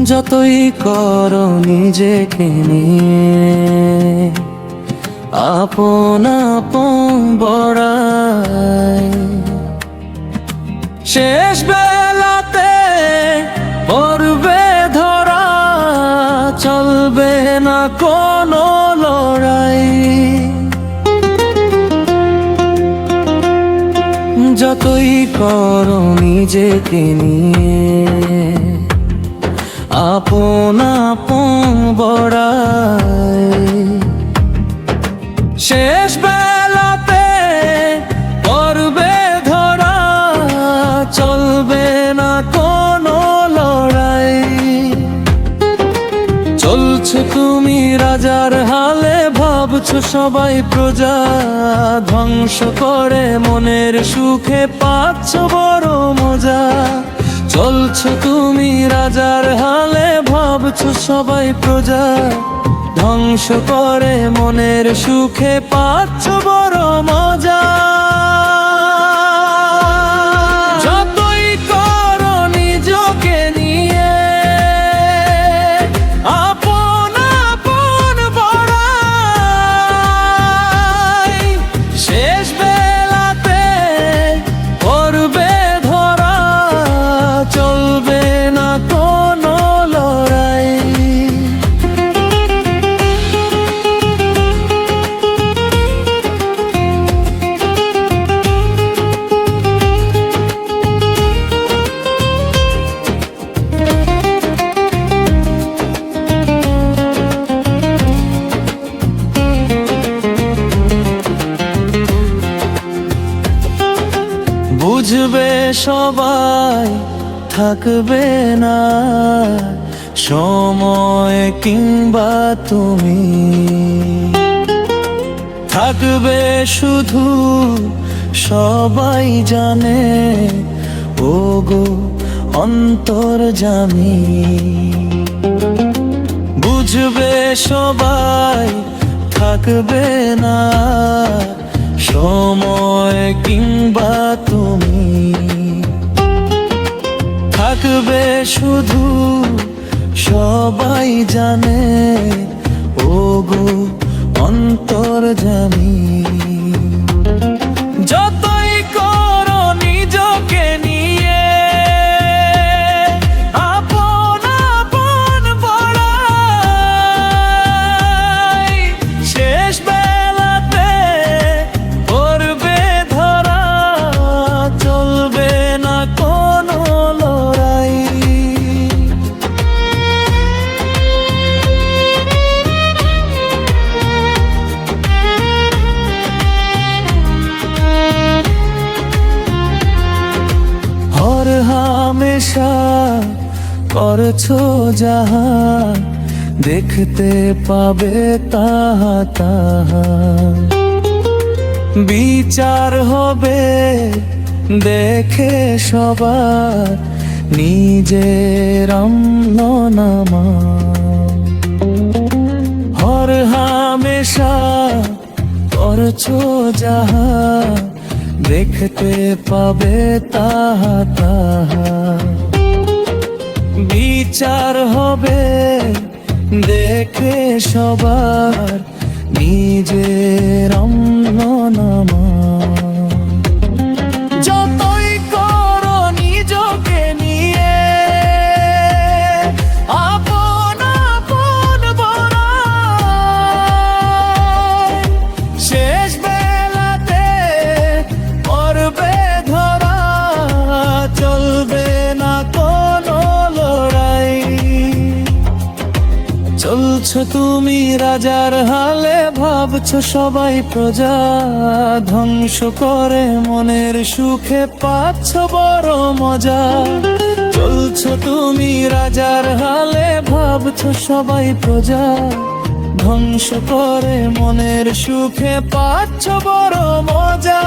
যতই করো নিজেকে নিয়ে আপন আপন বড়াই, শেষ বেলাতে পড়বে ধরা, চলবে না কোনো লড়াই। যতই করো নিজেকে নিয়ে আপন আপন বড়াই, শেষ বেলাতে পড়বে ধরা, চলবে না কোনো লড়াই। চলছো তুমি রাজার হালে, ভাবছো সবাই প্রজা, ধ্বংস করে মনের সুখে পাচ্ছ বড় মজা। চলছো তুমি রাজার হালে, ভাবছো সবাই প্রজা, ধ্বংস করে মনের সুখে পাচ্ছ বড় মজা। যতই করো নিজকে নিয়ে আপন আপন বড়াই, শেষ বেলাতে পড়বে ধরা, চলবে না কোনো লড়াই। বুঝবে সবাই থাকবে না সময়, কিংবা তুমি থাকবে শুধু সবাই জানে, ওগো অন্তর্যামী। বুঝবে সবাই থাকবে না সময়, কিংবা তুমি থাকবে শুধু সবাই জানে, ওগো অন্তর্যামী। যতই করো নিজকে নিয়ে আপন আপন বড়াই, শেষ বেলাতে পড়বে ধরা, চলবে না কোনো লড়াই। হর হামেশা করছো যাহা, দেখতে পাবে তাহা তাহা, বিচার হবে দেখে সবার, নিজের আমলনামা। হর হামেশা করছো যাহা, দেখতে পাবে তাহা তাহা, বিচার হবে দেখে সবার, নিজের আমলনামা। যতই করো নিজকে নিয়ে আপন আপন বড়াই, শেষ বেলাতে পড়বে ধরা, চলবে না কোনো লড়াই। চলছো তুমি রাজার হালে, ভাবছো সবাই প্রজা, ধ্বংস করে মনের সুখে পাচ্ছ বড় মজা। চলছো তুমি রাজার হালে, ভাবছো সবাই প্রজা, ধ্বংস করে মনের সুখে পাচ্ছ বড় মজা।